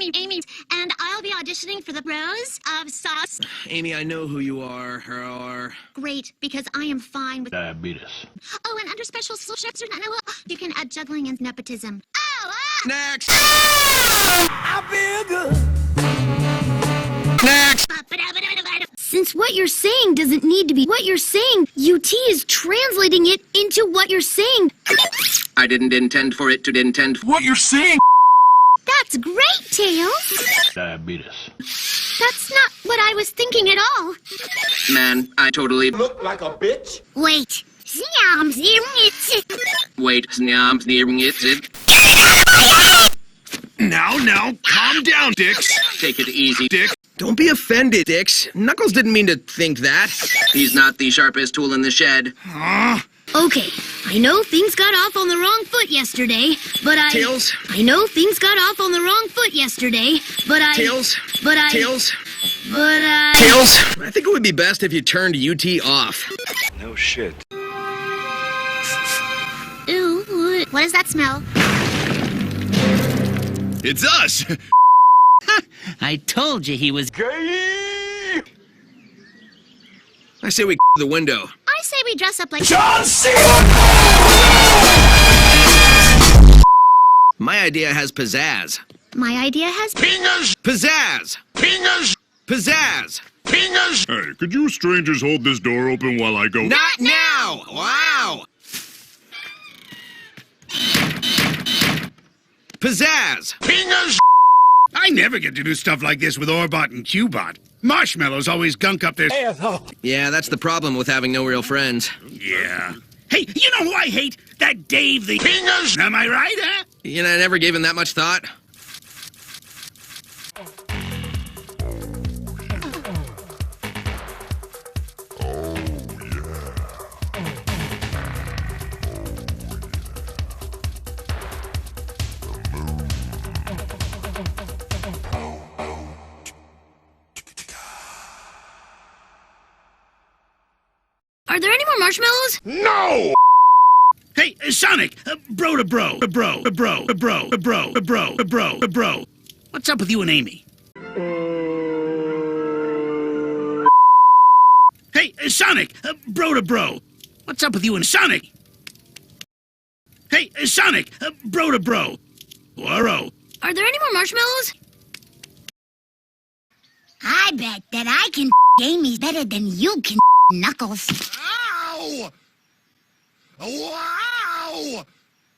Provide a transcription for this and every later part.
named Amy, and I'll be auditioning for the Rose of Saus. Amy, I know who you are. Great, because I am fine with diabetes. Oh, and under special circumstances, you can add juggling and nepotism. Oh, Next! I feel good. Next! Since what you're saying doesn't need to be what you're saying, UT is translating it into what you're saying. I didn't intend for it to intend What you're saying? That's great, Tails. Diabetes. That's not what I was thinking at all. Man, I totally Look like a bitch? Wait. Wait, snobs nearing it. Now, calm down, Dix. Take it easy, Dick. Don't be offended, Dix. Knuckles didn't mean to think that. He's not the sharpest tool in the shed. Okay, I know things got off on the wrong foot yesterday, but Tails? I know things got off on the wrong foot yesterday, but Tails? Tails? Tails, I think it would be best if you turned UT off. No shit. Ooh, what does that smell? It's us. I told you he was Gay! I say we the window. I say we dress up like John Cena! My idea has pizzazz. My idea has Pingas! Pizzazz! Pingas! Pizzazz! Pingas! Hey, could you strangers hold this door open while I go? Not now! Wow! Pizzazz! Pingas! I never get to do stuff like this with Orbot and Qbot. Marshmallows always gunk up their... Asshole! Yeah, that's the problem with having no real friends. Yeah. Hey, you know who I hate? That Dave the... Pingas! Am I right, huh? You know, I never gave him that much thought. are there any more marshmallows? No! Hey, Sonic, bro to bro, bro. What's up with you and Amy? Hey, Sonic, bro to bro. What's up with you and Sonic? Hey, Sonic, bro to bro. Whoa. Are there any more marshmallows? I bet that I can Amy better than you can Knuckles. Ow! Wow!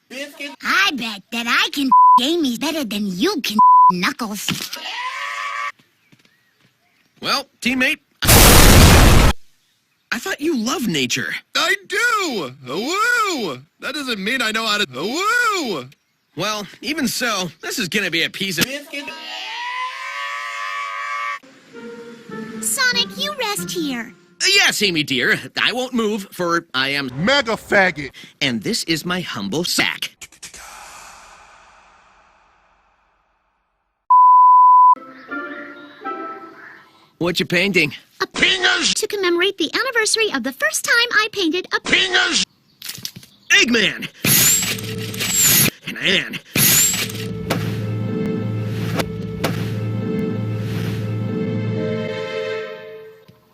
Biscuit! I bet that I can Amy better than you can Knuckles. Well, teammate. I thought you loved nature. I do! Woo! That doesn't mean I know how to... Woo! Well, even so, this is gonna be a piece of... Biscuit! Sonic, you rest here. Yes, Amy dear, I won't move, for I am... Mega faggot! And this is my humble sack. What you painting? A Pingas! to commemorate the anniversary of the first time I painted a Pingas! Eggman! And Ann.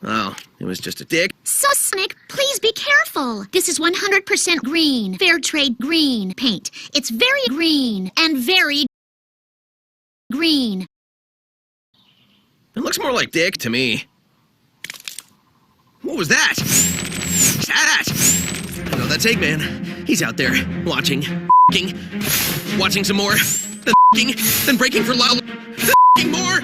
Oh, it was just a dick. So, Sonic, please be careful. This is 100% green, fair trade green paint. It's very green and very green. It looks more like dick to me. What was that? No, that's Eggman. He's out there, watching, watching some more, then breaking for love, more.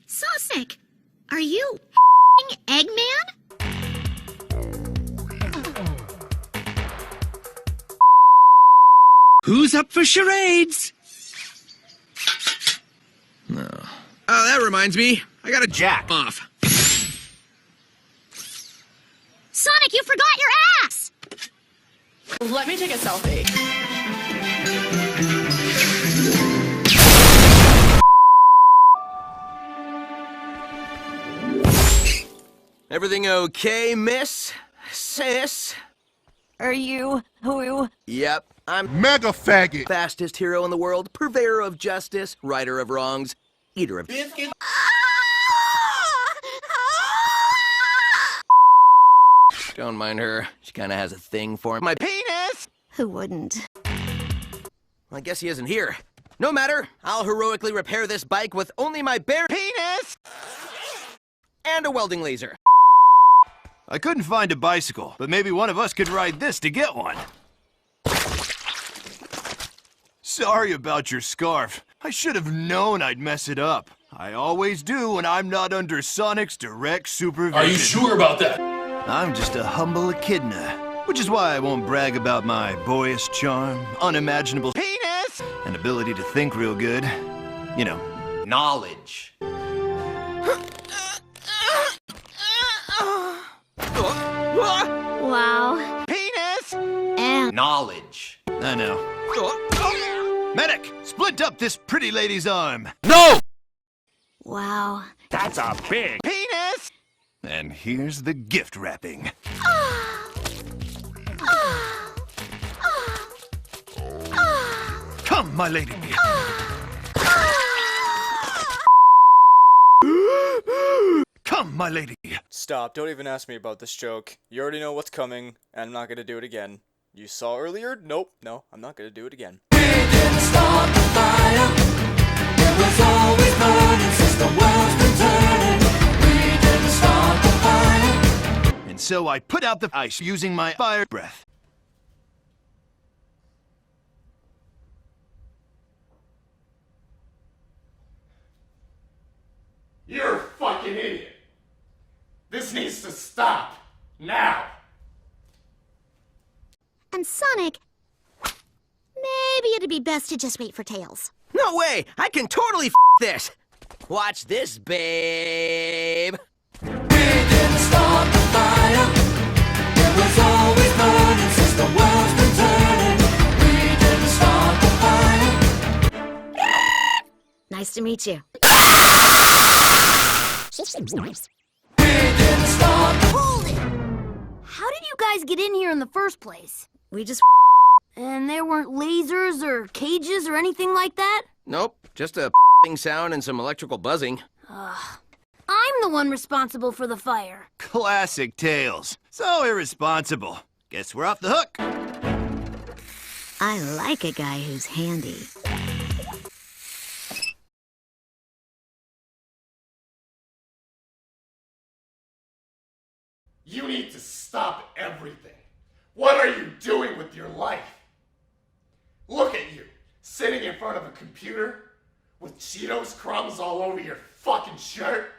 Sonic, are you Eggman? Who's up for charades? No. Oh, that reminds me. I got a jack off. Sonic, you forgot your ass! Let me take a selfie. Everything okay, miss? Sis? Are you who? Yep, I'm Mega faggot. fastest hero in the world, purveyor of justice, righter of wrongs, eater of biscuits. Don't mind her. She kind of has a thing for my penis. Who wouldn't? I guess he isn't here. No matter. I'll heroically repair this bike with only my bare penis and a welding laser. I couldn't find a bicycle, but maybe one of us could ride this to get one. Sorry about your scarf. I should have known I'd mess it up. I always do when I'm not under Sonic's direct supervision. Are you sure about that? I'm just a humble echidna, which is why I won't brag about my boyish charm, unimaginable penis, and ability to think real good. You know, knowledge. Wow. Penis! And Knowledge. I know. Medic, splint up this pretty lady's arm. No! wow. That's a big Penis! And here's the gift wrapping. Come, my lady. Come, my lady. Stop, don't even ask me about this joke. You already know what's coming, and I'm not gonna do it again. You saw earlier? Nope, no, I'm not gonna do it again. We didn't start the fire. It was always burning since the world's been turning. We didn't start the fire. And so I put out the ice using my fire breath. You're a fucking idiot. This needs to stop. Now. And Sonic, maybe it'd be best to just wait for Tails. No way! I can totally this! Watch this, babe! We didn't start the fire. It was always burning since the world's been turning. We didn't start the fire. Nice to meet you. We didn't start the Hold it! How did you guys get in here in the first place? We just And there weren't lasers or cages or anything like that? Nope, just a sound and some electrical buzzing. I'm the one responsible for the fire. Classic Tails. So irresponsible. Guess we're off the hook. I like a guy who's handy. You need to stop everything. What are you doing with your life? Look at you, sitting in front of a computer with Cheetos crumbs all over your fucking shirt.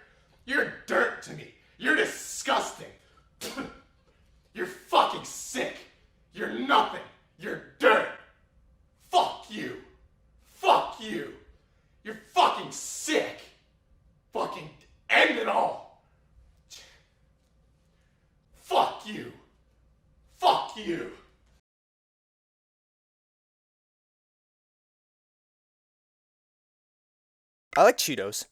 You're dirt to me. You're disgusting. You're fucking sick. You're nothing. You're dirt. Fuck you. Fuck you. You're fucking sick. Fucking end it all. Fuck you. Fuck you. I like Cheetos.